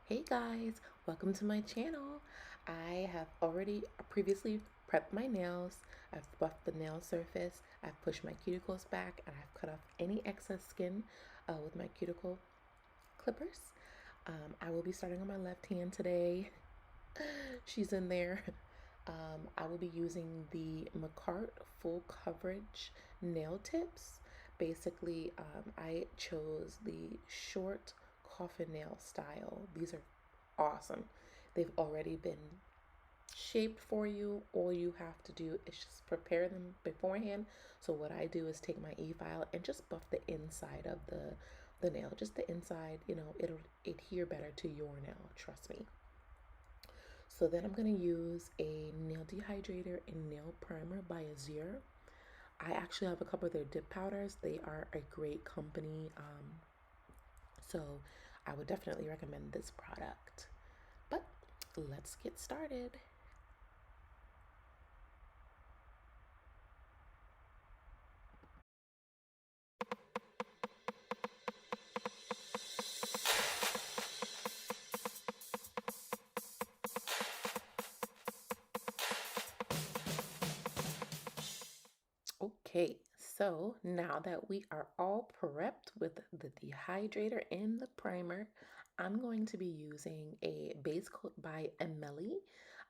Hey guys, welcome to my channel. I have already previously prepped my nails. I've buffed the nail surface, I've pushed my cuticles back, and I've cut off any excess skin with my cuticle clippers. I will be starting on my left hand today. She's in there. I will be using the McCart full coverage nail tips. Basically, I chose the short coffin nail style. These are awesome. They've already been shaped for you. All you have to do is just prepare them beforehand. So what I do is take my e-file and just buff the inside of the nail, just the inside. It'll adhere better to your nail, trust me. So then I'm going to use a nail dehydrator and nail primer by Azure. I actually have a couple of their dip powders. They are a great company. So I would definitely recommend this product. But let's get started. Okay, so now that we are all prepped with the dehydrator and the primer, I'm going to be using a base coat by Emelli.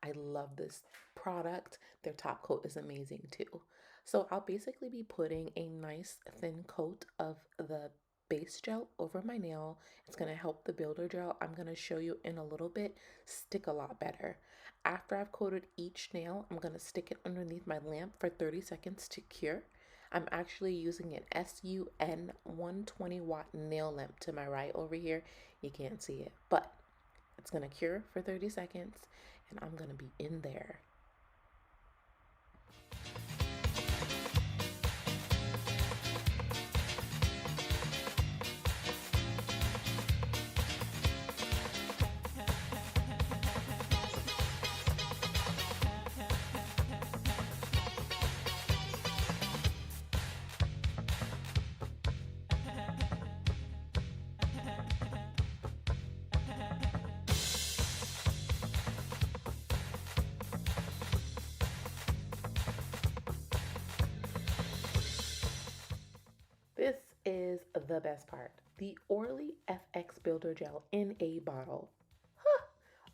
I love this product. Their top coat is amazing too. So I'll basically be putting a nice thin coat of the base gel over my nail. It's going to help the builder gel, I'm going to show you in a little bit, stick a lot better. After I've coated each nail, I'm going to stick it underneath my lamp for 30 seconds to cure. I'm actually using an SUN 120 watt nail lamp to my right over here. You can't see it, but it's going to cure for 30 seconds and I'm going to be in there. This is the best part. The Orly FX Builder Gel in a bottle. Huh,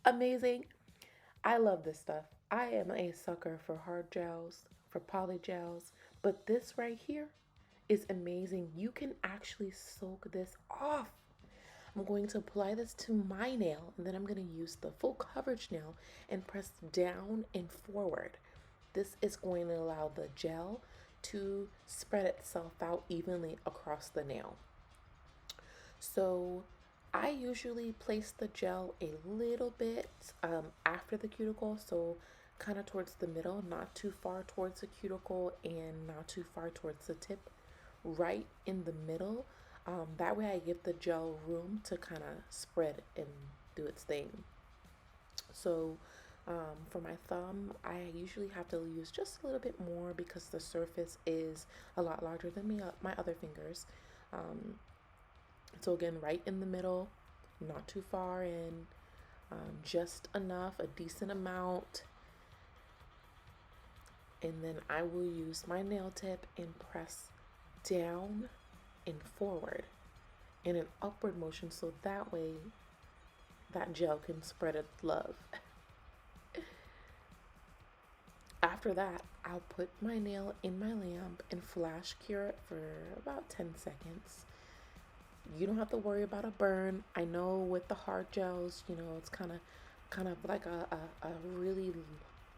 amazing. I love this stuff. I am a sucker for hard gels, for poly gels, but this right here is amazing. You can actually soak this off. I'm going to apply this to my nail and then I'm going to use the full coverage nail and press down and forward. This is going to allow the gel to spread itself out evenly across the nail. So I usually place the gel a little bit after the cuticle, so kind of towards the middle, not too far towards the cuticle and not too far towards the tip, right in the middle. That way I give the gel room to kind of spread and do its thing. So for my thumb, I usually have to use just a little bit more because the surface is a lot larger than my other fingers. So again, right in the middle, not too far in, just enough, a decent amount. And then I will use my nail tip and press down and forward in an upward motion so that way that gel can spread its love. After that, I'll put my nail in my lamp and flash cure it for about 10 seconds. You don't have to worry about a burn. I know with the hard gels, it's kind of like a really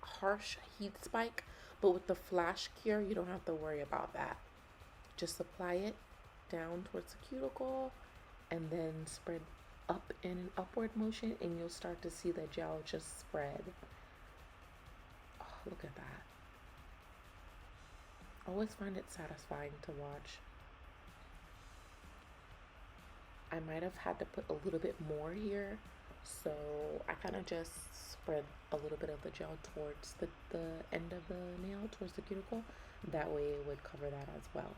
harsh heat spike, but with the flash cure, you don't have to worry about that. Just apply it down towards the cuticle and then spread up in an upward motion and you'll start to see the gel just spread. Oh, look at that. I always find it satisfying to watch. I might have had to put a little bit more here, so I kind of just spread a little bit of the gel towards the end of the nail, towards the cuticle. That way it would cover that as well.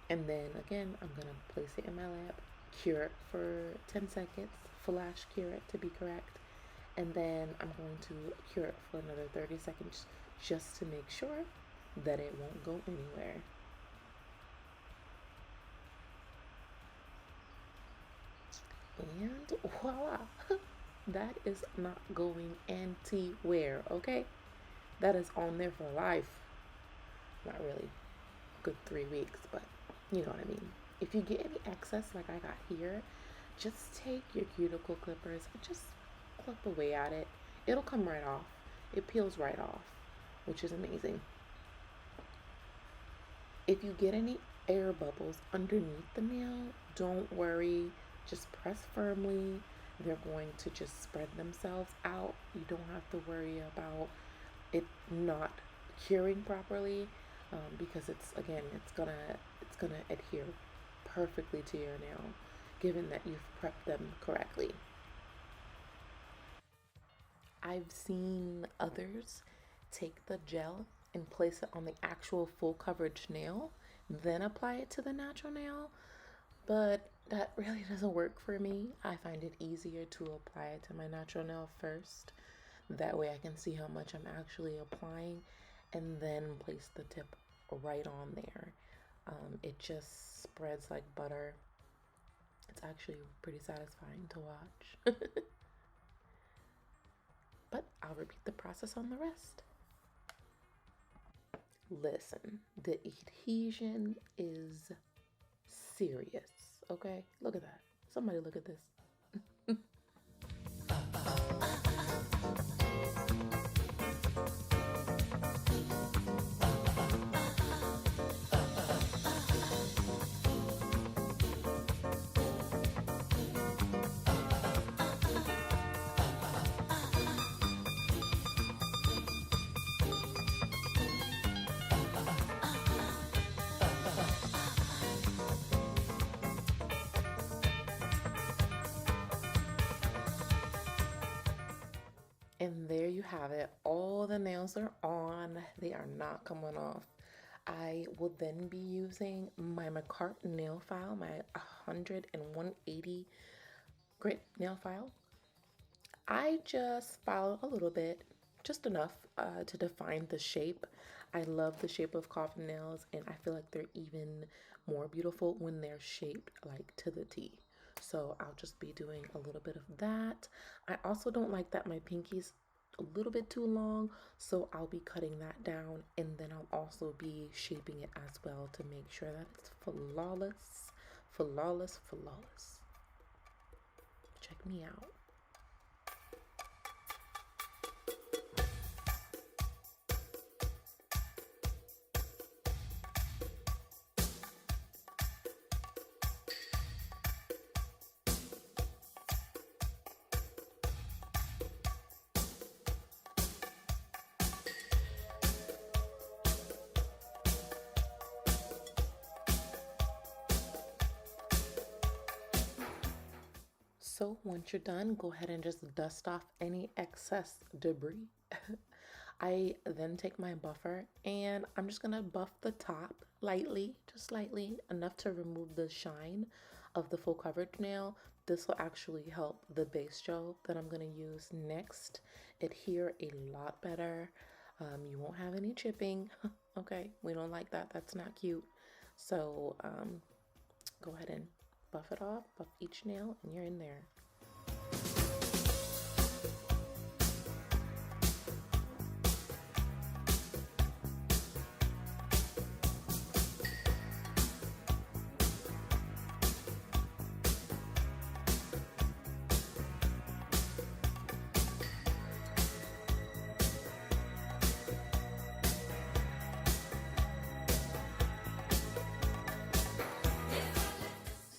And then again, I'm gonna place it in my lap, cure it for 10 seconds, flash cure it to be correct. And then I'm going to cure it for another 30 seconds just to make sure that it won't go anywhere. And voila, that is not going anywhere, okay? That is on there for life. Not really, good 3 weeks, but you know what I mean. If you get any excess like I got here, just take your cuticle clippers and just clip away at it. It'll come right off. It peels right off, which is amazing. If you get any air bubbles underneath the nail, don't worry. Just press firmly. They're going to just spread themselves out. You don't have to worry about it not curing properly, because it's gonna adhere perfectly to your nail, given that you've prepped them correctly. I've seen others take the gel and place it on the actual full coverage nail, then apply it to the natural nail, but that really doesn't work for me. I find it easier to apply it to my natural nail first. That way I can see how much I'm actually applying and then place the tip right on there. It just spreads like butter. It's actually pretty satisfying to watch. But I'll repeat the process on the rest. Listen, the adhesion is serious, okay? Look at that. Somebody look at this. And there you have it. All the nails are on. They are not coming off. I will then be using my McCart nail file, my 100 and 180 grit nail file. I just filed a little bit, just enough to define the shape. I love the shape of coffin nails, and I feel like they're even more beautiful when they're shaped like to the T. So I'll just be doing a little bit of that. I also don't like that my pinky's a little bit too long, so I'll be cutting that down, and then I'll also be shaping it as well to make sure that it's flawless, flawless, flawless. Check me out. So once you're done, go ahead and just dust off any excess debris. I then take my buffer and I'm just gonna buff the top lightly, just lightly, enough to remove the shine of the full coverage nail. This will actually help the base gel that I'm gonna use next adhere a lot better. You won't have any chipping. Okay, we don't like that. That's not cute. So go ahead and buff it off, buff each nail, and you're in there.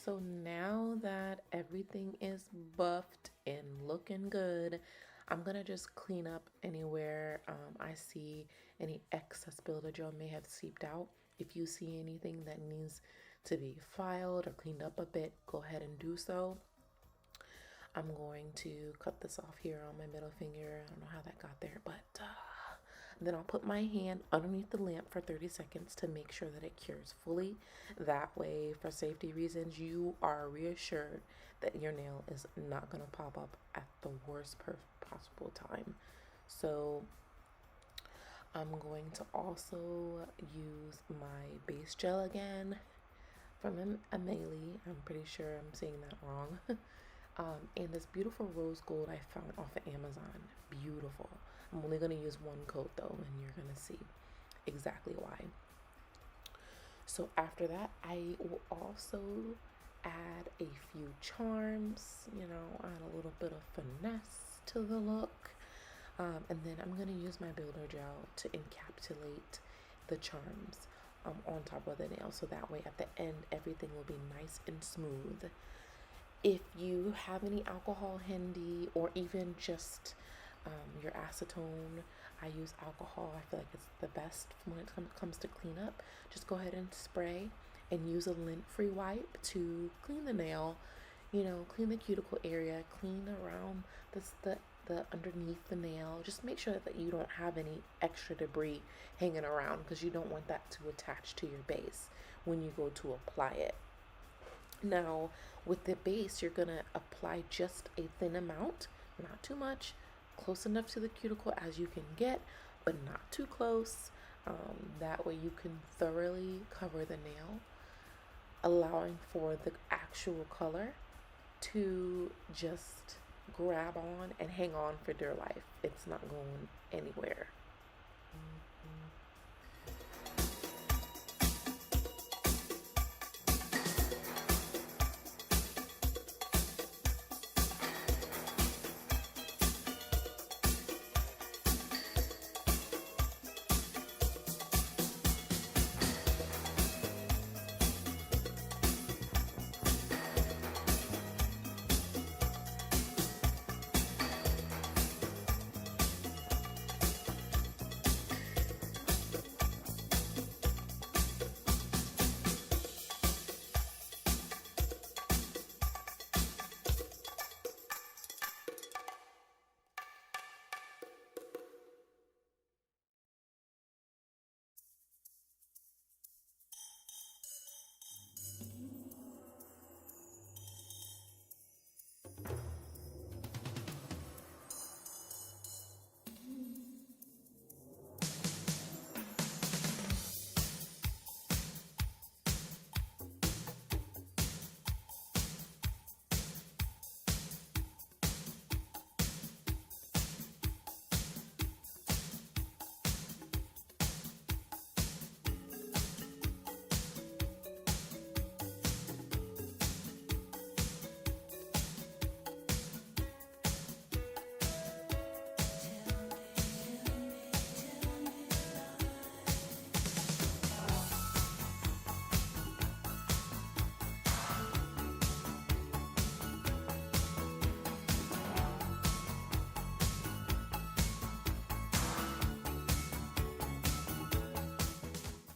So now that everything is buffed and looking good, I'm gonna just clean up anywhere I see any excess builder gel may have seeped out. If you see anything that needs to be filed or cleaned up a bit, go ahead and do so. I'm going to cut this off here on my middle finger. I don't know how that got there, but Then I'll put my hand underneath the lamp for 30 seconds to make sure that it cures fully. That way, for safety reasons, you are reassured that your nail is not going to pop up at the worst possible time. So I'm going to also use my base gel again from Amelie. I'm pretty sure I'm saying that wrong. And this beautiful rose gold I found off of Amazon. Beautiful. I'm only going to use one coat though, and you're going to see exactly why. So after that, I will also add a few charms, add a little bit of finesse to the look. And then I'm going to use my builder gel to encapsulate the charms on top of the nail. So that way at the end, everything will be nice and smooth. If you have any alcohol handy, or even just your acetone, I use alcohol. I feel like it's the best when it comes to cleanup. Just go ahead and spray and use a lint-free wipe to clean the nail, clean the cuticle area, clean around the underneath the nail. Just make sure that you don't have any extra debris hanging around, because you don't want that to attach to your base when you go to apply it. Now, with the base, you're going to apply just a thin amount, not too much, close enough to the cuticle as you can get, but not too close. That way you can thoroughly cover the nail, allowing for the actual color to just grab on and hang on for dear life. It's not going anywhere.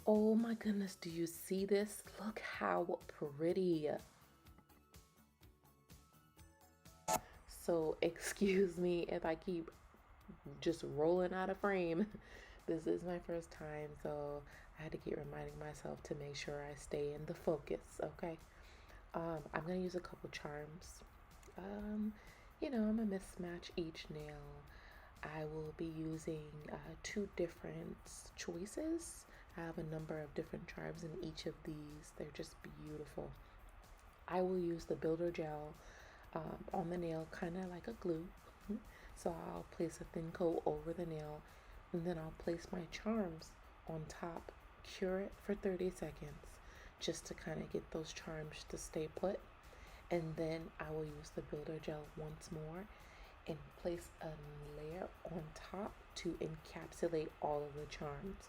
Oh my goodness, do you see this? Look how pretty. So excuse me if I keep just rolling out of frame. This is my first time, so I had to keep reminding myself to make sure I stay in the focus, okay? I'm gonna use a couple charms. I'm gonna mismatch each nail. I will be using 2 different choices. I have a number of different charms in each of these. They're just beautiful. I will use the builder gel on the nail, kind of like a glue. So I'll place a thin coat over the nail, and then I'll place my charms on top, cure it for 30 seconds, just to kind of get those charms to stay put. And then I will use the builder gel once more and place a layer on top to encapsulate all of the charms.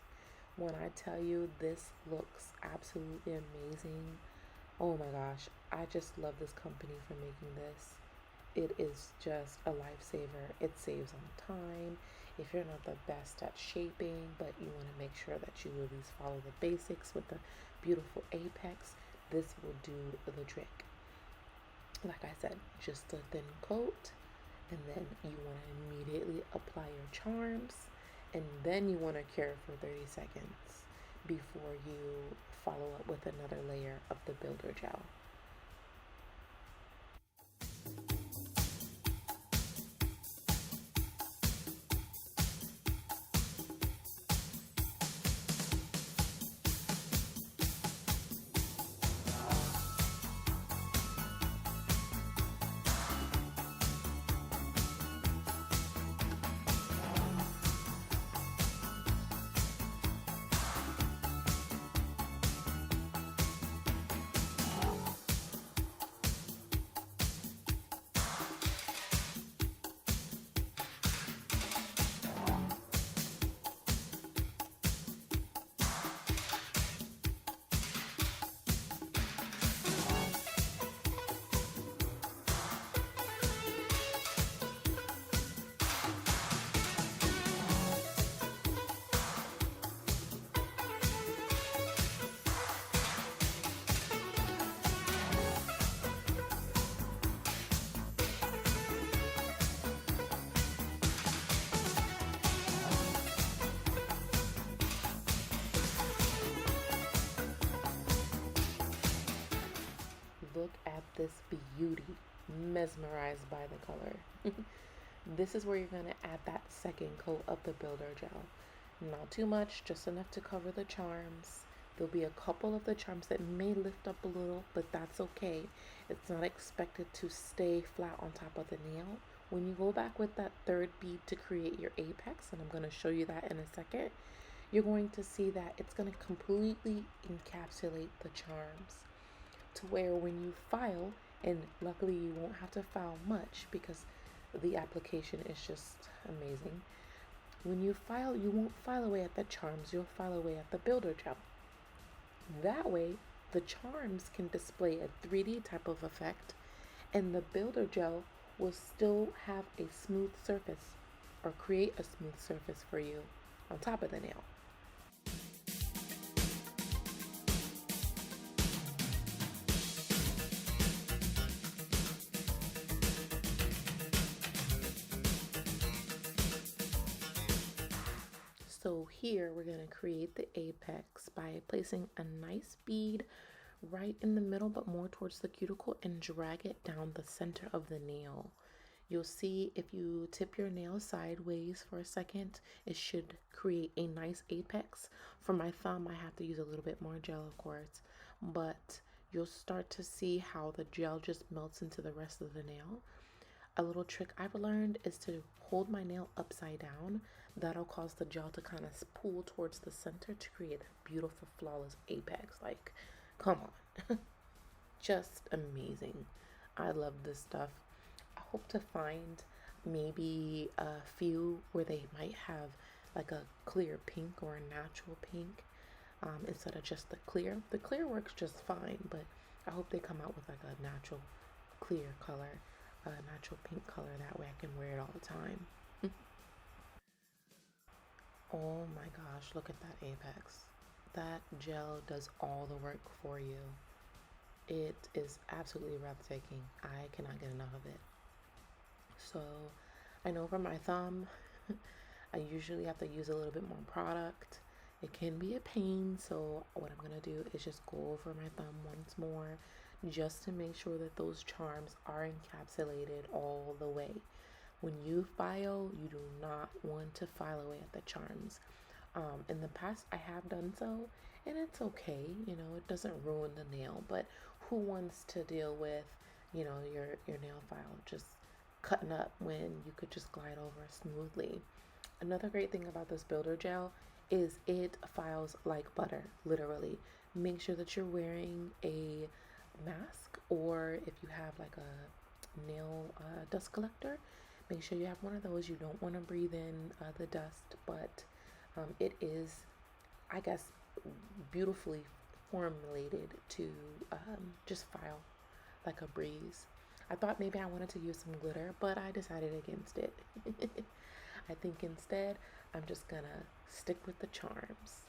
When I tell you this looks absolutely amazing, oh my gosh, I just love this company for making this. It is just a lifesaver. It saves on time. If you're not the best at shaping, but you want to make sure that you at least follow the basics with the beautiful apex, this will do the trick. Like I said, just a thin coat, and then you want to immediately apply your charms, And then you want to cure for 30 seconds before you follow up with another layer of the builder gel. Look at this beauty, mesmerized by the color. This is where you're going to add that second coat of the builder gel. Not too much, just enough to cover the charms. There'll be a couple of the charms that may lift up a little, but that's okay. It's not expected to stay flat on top of the nail. When you go back with that third bead to create your apex, and I'm going to show you that in a second, you're going to see that it's going to completely encapsulate the charms to where when you file, and luckily you won't have to file much because the application is just amazing. When you file, you won't file away at the charms, you'll file away at the builder gel. That way, the charms can display a 3D type of effect, and the builder gel will still have a smooth surface or create a smooth surface for you on top of the nail. So here we're going to create the apex by placing a nice bead right in the middle, but more towards the cuticle, and drag it down the center of the nail. You'll see if you tip your nail sideways for a second, it should create a nice apex. For my thumb, I have to use a little bit more gel, of course, but you'll start to see how the gel just melts into the rest of the nail. A little trick I've learned is to hold my nail upside down. That'll cause the gel to kind of pull towards the center to create a beautiful, flawless apex. Like, come on. Just amazing. I love this stuff. I hope to find maybe a few where they might have like a clear pink or a natural pink instead of just the clear. The clear works just fine, but I hope they come out with like a natural clear color, a natural pink color. That way I can wear it all the time. Oh my gosh, look at that apex. That gel does all the work for you. It is absolutely breathtaking. I cannot get enough of it. So I know for my thumb, I usually have to use a little bit more product. It can be a pain, so what I'm going to do is just go over my thumb once more just to make sure that those charms are encapsulated all the way. When you file, you do not want to file away at the charms. In the past, I have done so, and it's okay. You know, it doesn't ruin the nail, but who wants to deal with, you know, your nail file just cutting up when you could just glide over smoothly? Another great thing about this builder gel is it files like butter, literally. Make sure that you're wearing a mask, or if you have like a nail dust collector, make sure you have one of those. You don't want to breathe in the dust, but it is, I guess, beautifully formulated to just file like a breeze. I thought maybe I wanted to use some glitter, but I decided against it. I think instead I'm just gonna stick with the charms.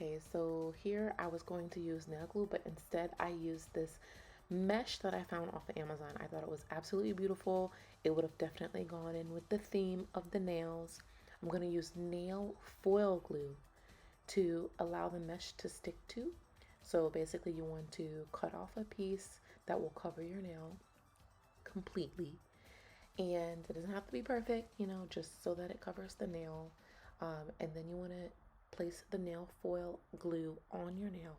Okay, so here I was going to use nail glue, but instead I used this mesh that I found off of Amazon. I thought it was absolutely beautiful. It would have definitely gone in with the theme of the nails. I'm going to use nail foil glue to allow the mesh to stick to. So basically you want to cut off a piece that will cover your nail completely. And it doesn't have to be perfect, just so that it covers the nail. And then you want to place the nail foil glue on your nail,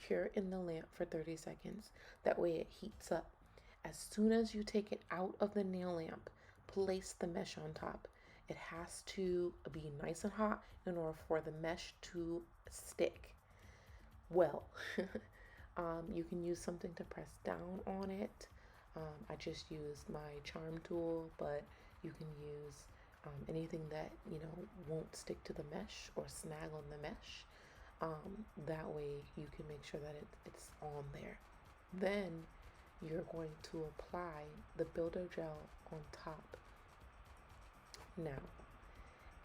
cure in the lamp for 30 seconds. That way it heats up. As soon as you take it out of the nail lamp, place the mesh on top. It has to be nice and hot in order for the mesh to stick well. You can use something to press down on it. I just used my charm tool, but you can use anything that won't stick to the mesh or snag on the mesh. That way you can make sure that it's on there. Then you're going to apply the builder gel on top. Now,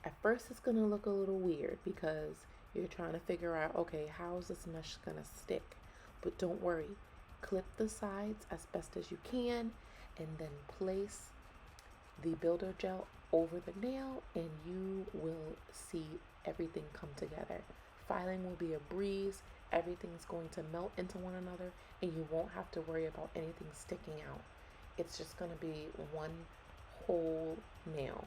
at first it's going to look a little weird because you're trying to figure out, okay, how is this mesh going to stick? But don't worry, clip the sides as best as you can and then place the builder gel over the nail and you will see everything come together. Filing will be a breeze. Everything's going to melt into one another and you won't have to worry about anything sticking out. It's just going to be one whole nail.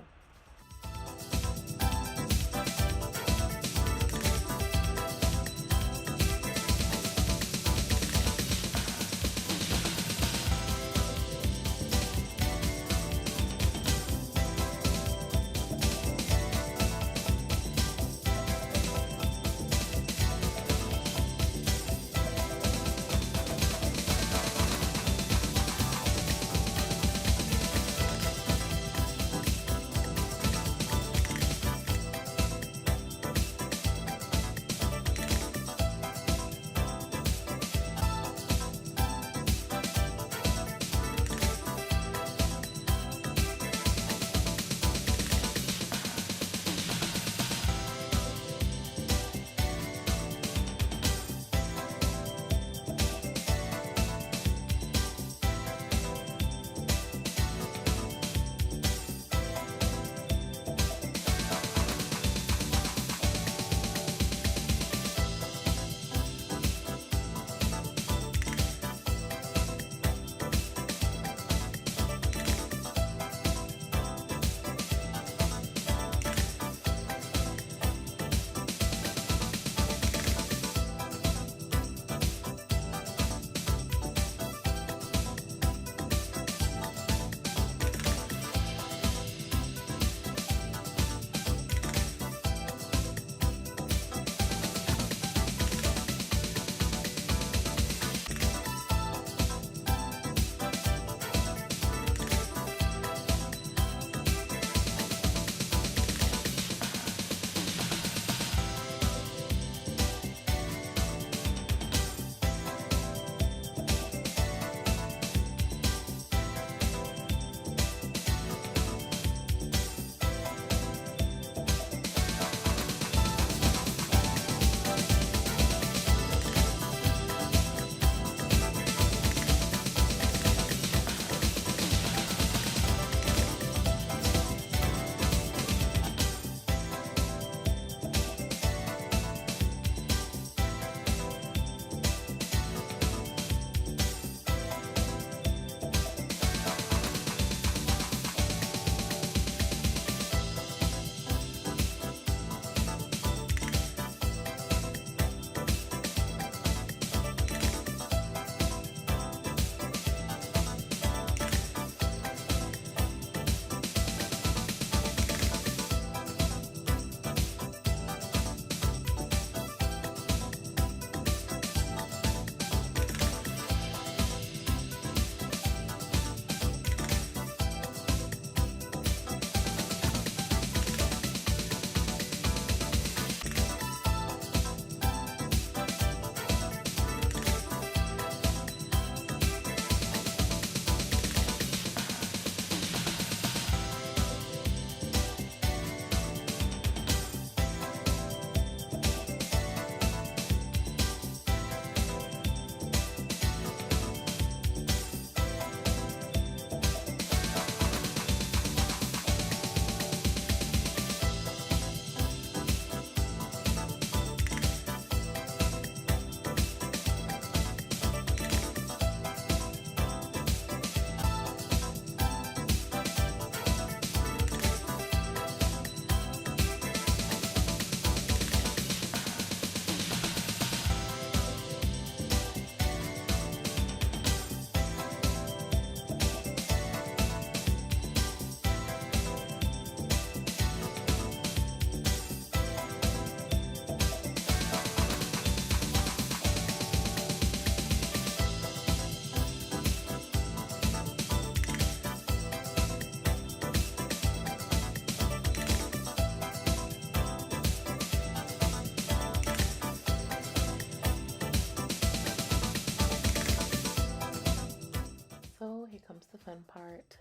fun part,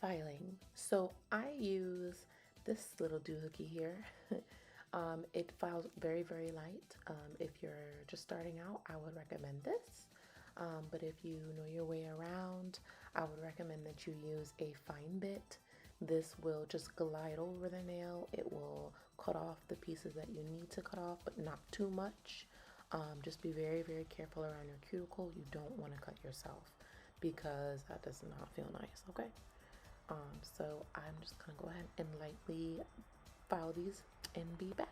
filing. So I use this little doohickey here. It files very, very light. If you're just starting out, I would recommend this. But if you know your way around, I would recommend that you use a fine bit. This will just glide over the nail. It will cut off the pieces that you need to cut off, but not too much. Just be very, very careful around your cuticle. You don't want to cut yourself because that does not feel nice, okay? So I'm just gonna go ahead and lightly file these and be back.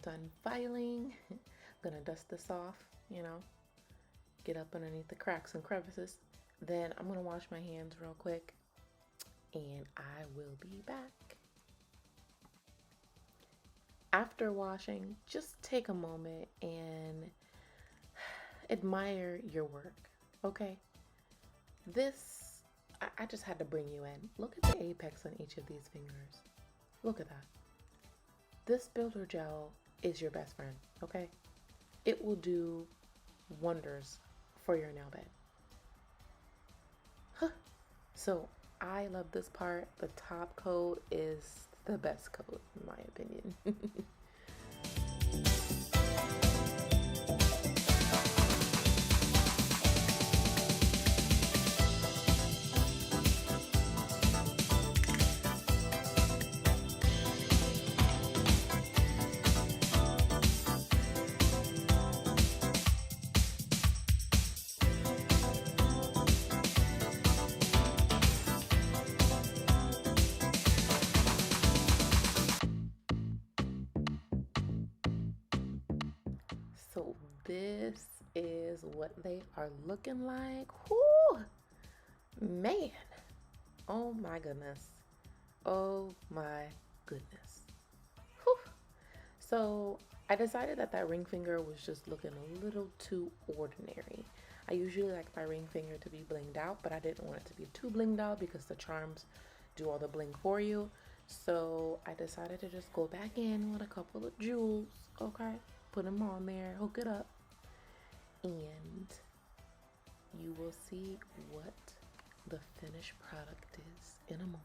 Done filing. I'm gonna dust this off, get up underneath the cracks and crevices. Then I'm gonna wash my hands real quick and I will be back. After washing, just take a moment and admire your work, okay? This, I just had to bring you in. Look at the apex on each of these fingers. Look at that. This builder gel is your best friend, okay? It will do wonders for your nail bed. So I love this part. The top coat is the best coat in my opinion. So this is what they are looking like. Whoo! Man, oh my goodness. Oh my goodness. Whew. So I decided that ring finger was just looking a little too ordinary. I usually like my ring finger to be blinged out, but I didn't want it to be too blinged out because the charms do all the bling for you. So I decided to just go back in with a couple of jewels, okay? Put them on there, hook it up, and you will see what the finished product is in a moment.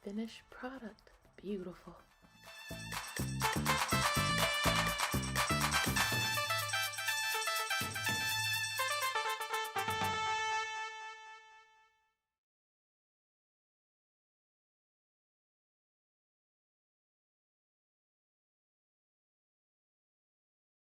finished product. Beautiful.